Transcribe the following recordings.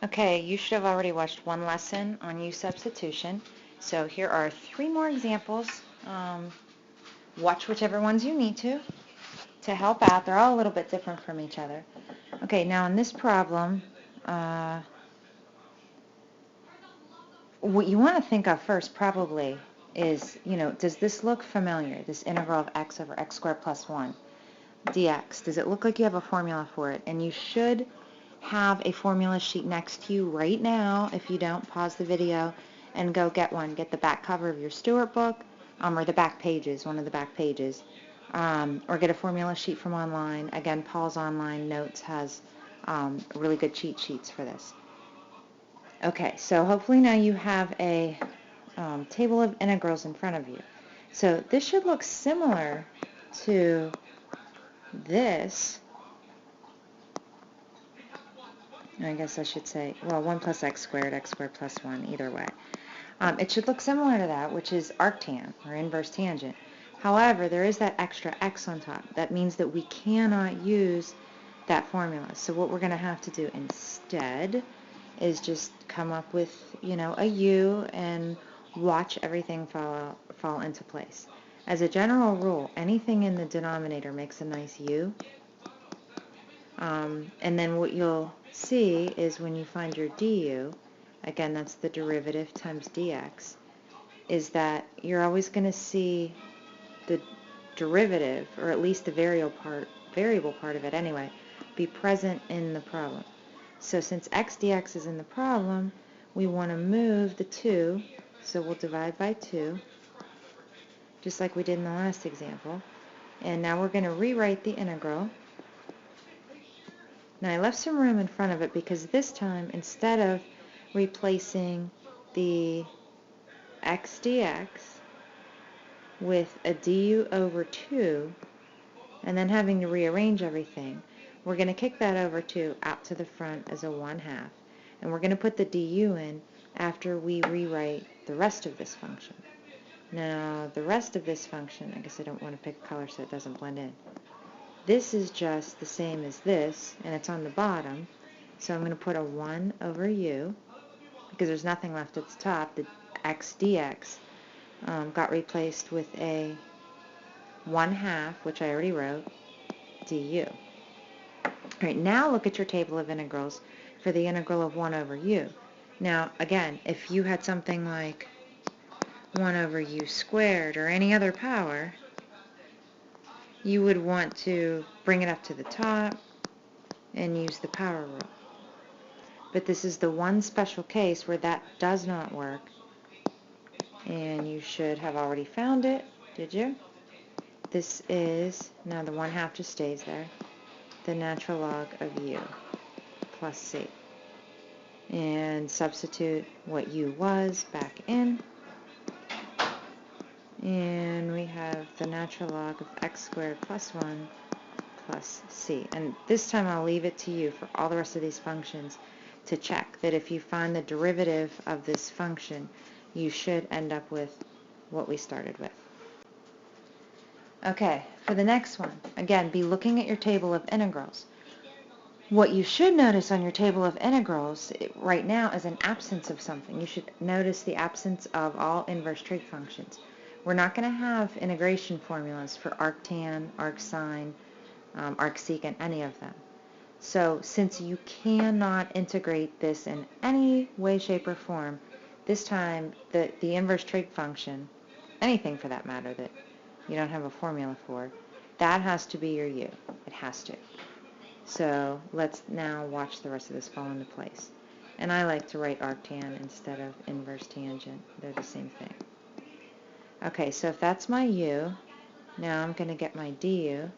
Okay, you should have already watched one lesson on U-substitution. So here are 3 more examples. Watch whichever ones you need to help out. They're all a little bit different from each other. Okay, now in this problem, what you want to think of first probably is, does this look familiar, this integral of x over x squared plus 1 dx? Does it look like you have a formula for it? And you should have a formula sheet next to you right now. If you don't, pause the video and go get one. Get the back cover of your Stewart book, or the back pages, one of the back pages, or get a formula sheet from online. Again, Paul's Online Notes has really good cheat sheets for this. Okay, so hopefully now you have a table of integrals in front of you. So this should look similar to this. I guess I should say, well, 1 plus x squared plus 1, either way. It should look similar to that, which is arctan, or inverse tangent. However, there is that extra x on top. That means that we cannot use that formula. So what we're going to have to do instead is just come up with, a u and watch everything fall into place. As a general rule, anything in the denominator makes a nice u. And then what you'll see is when you find your du, again, that's the derivative times dx, is that you're always going to see the derivative, or at least the variable part of it anyway, be present in the problem. So since x dx is in the problem, we want to move the 2, so we'll divide by 2, just like we did in the last example. And now we're going to rewrite the integral. Now I left some room in front of it because this time, instead of replacing the x dx with a du over 2 and then having to rearrange everything, we're going to kick that over 2 out to the front as a 1/2. And we're going to put the du in after we rewrite the rest of this function. Now the rest of this function, I guess I don't want to pick a color so it doesn't blend in. This is just the same as this, and it's on the bottom, so I'm going to put a 1 over u, because there's nothing left at the top. The x dx got replaced with a 1/2, which I already wrote, du. Alright, now look at your table of integrals for the integral of 1 over u. Now, again, if you had something like 1 over u squared or any other power, you would want to bring it up to the top and use the power rule. But this is the one special case where that does not work, and you should have already found it, did you? This is, now the 1/2 just stays there, the natural log of u plus c. And substitute what u was back in. And we have the natural log of x squared plus 1 plus c. And this time I'll leave it to you for all the rest of these functions to check that if you find the derivative of this function, you should end up with what we started with. Okay, for the next one, again, be looking at your table of integrals. What you should notice on your table of integrals right now is an absence of something. You should notice the absence of all inverse trig functions. We're not going to have integration formulas for arctan, arcsine, arcsecant, any of them. So since you cannot integrate this in any way, shape, or form, this time the inverse trig function, anything for that matter that you don't have a formula for, that has to be your u. It has to. So let's now watch the rest of this fall into place. And I like to write arctan instead of inverse tangent. They're the same thing. Okay, so if that's my u, now I'm going to get my du.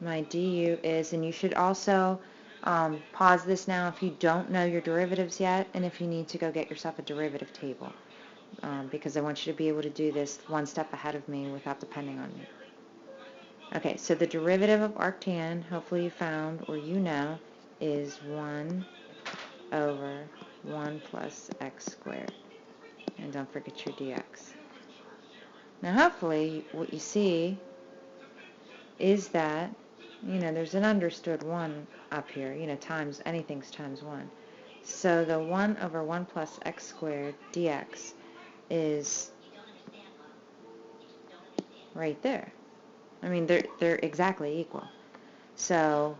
My du is, and you should also pause this now if you don't know your derivatives yet, and if you need to go get yourself a derivative table, because I want you to be able to do this one step ahead of me without depending on me. Okay, so the derivative of arctan, hopefully you found, or you know, is 1 over 1 plus x squared. And don't forget your dx. Now hopefully what you see is that there's an understood 1 up here, times, anything's times 1. So the 1 over 1 plus x squared dx is right there. I mean, they're exactly equal. So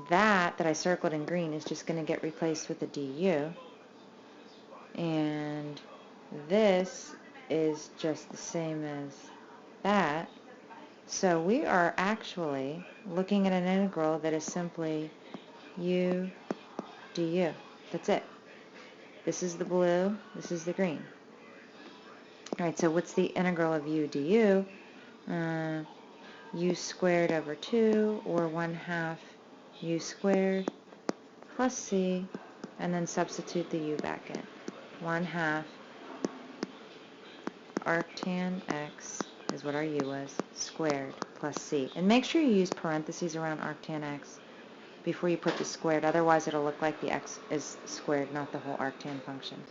that I circled in green is just going to get replaced with a du. And this is just the same as that. So we are actually looking at an integral that is simply u du. That's it. This is the blue, this is the green. Alright, so what's the integral of u du? U squared over 2, or 1/2 u squared plus c, and then substitute the u back in. 1/2 arctan x is what our u was, squared plus c. And make sure you use parentheses around arctan x before you put the squared, otherwise it'll look like the x is squared, not the whole arctan function.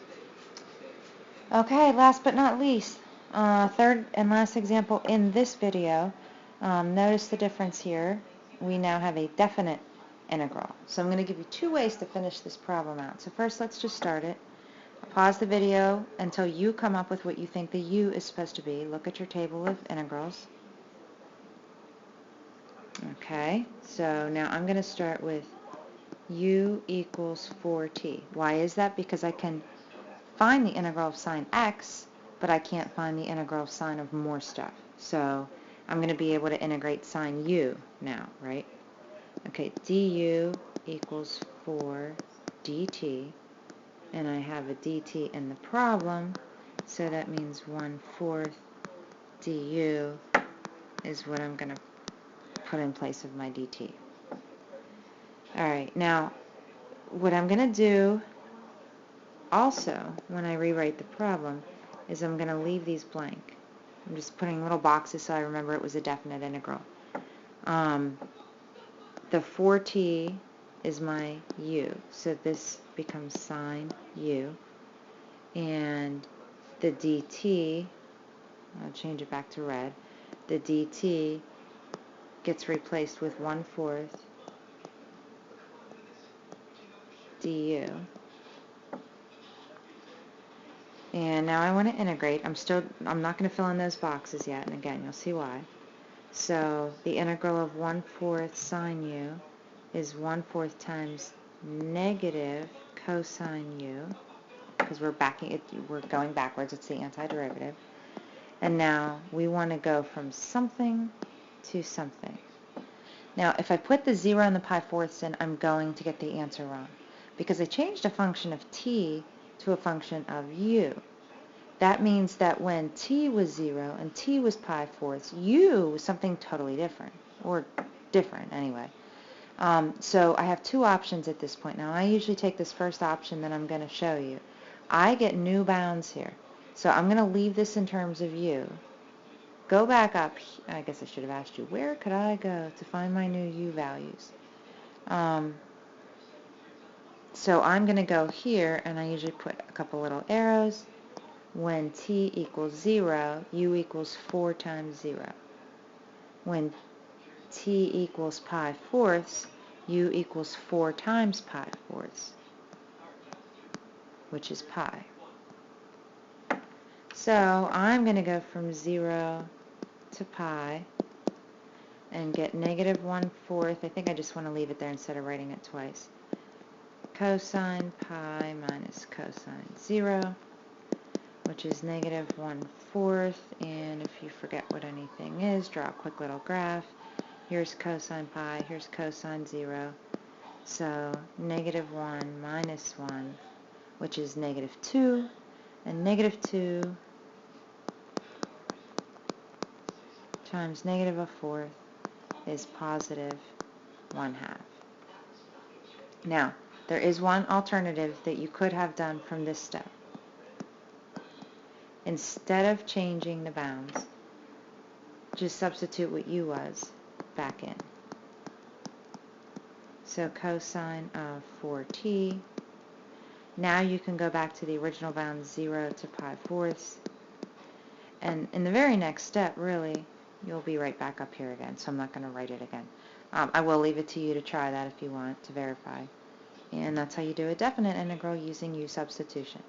Okay, last but not least, third and last example in this video. Notice the difference here. We now have a definite integral. So I'm going to give you 2 ways to finish this problem out. So first, let's just start it. Pause the video until you come up with what you think the u is supposed to be. Look at your table of integrals. Okay, so now I'm going to start with u equals 4t. Why is that? Because I can find the integral of sine x, but I can't find the integral of sine of more stuff. So I'm going to be able to integrate sine u now, right? Okay, du equals 4 dt, and I have a dt in the problem, so that means 1/4 du is what I'm going to put in place of my dt. Alright, now what I'm going to do also when I rewrite the problem is I'm going to leave these blank. I'm just putting little boxes so I remember it was a definite integral. The 4t is my u, so this becomes sine u, and the dt, I'll change it back to red, the dt gets replaced with 1/4 du. And now I want to integrate. I'm not going to fill in those boxes yet, and again, you'll see why. So the integral of 1/4 sine u is 1/4 times negative cosine u, because we're going backwards. It's the antiderivative. And now we want to go from something to something. Now, if I put the 0 and the pi-4ths in, I'm going to get the answer wrong, because I changed a function of t to a function of u. That means that when t was 0 and t was pi-4ths, u was something totally different, or different anyway. So I have 2 options at this point. Now, I usually take this first option that I'm going to show you. I get new bounds here. So I'm going to leave this in terms of u. Go back up. I guess I should have asked you, where could I go to find my new u values? So I'm going to go here, and I usually put a couple little arrows. When t equals 0, u equals 4 times 0. When t equals pi-4ths, u equals 4 times pi-4ths, which is pi. So I'm going to go from 0 to pi and get negative 1/4. I think I just want to leave it there instead of writing it twice. Cosine pi minus cosine 0, which is negative 1/4. And if you forget what anything is, draw a quick little graph. Here's cosine pi, here's cosine 0. So negative 1 minus 1, which is negative 2. And negative 2 times negative 1/4 is positive 1/2. Now, there is one alternative that you could have done from this step. Instead of changing the bounds, just substitute what u was back in. So cosine of 4t. Now you can go back to the original bounds 0 to pi-4ths. And in the very next step, really, you'll be right back up here again, so I'm not going to write it again. I will leave it to you to try that if you want to verify. And that's how you do a definite integral using U substitution.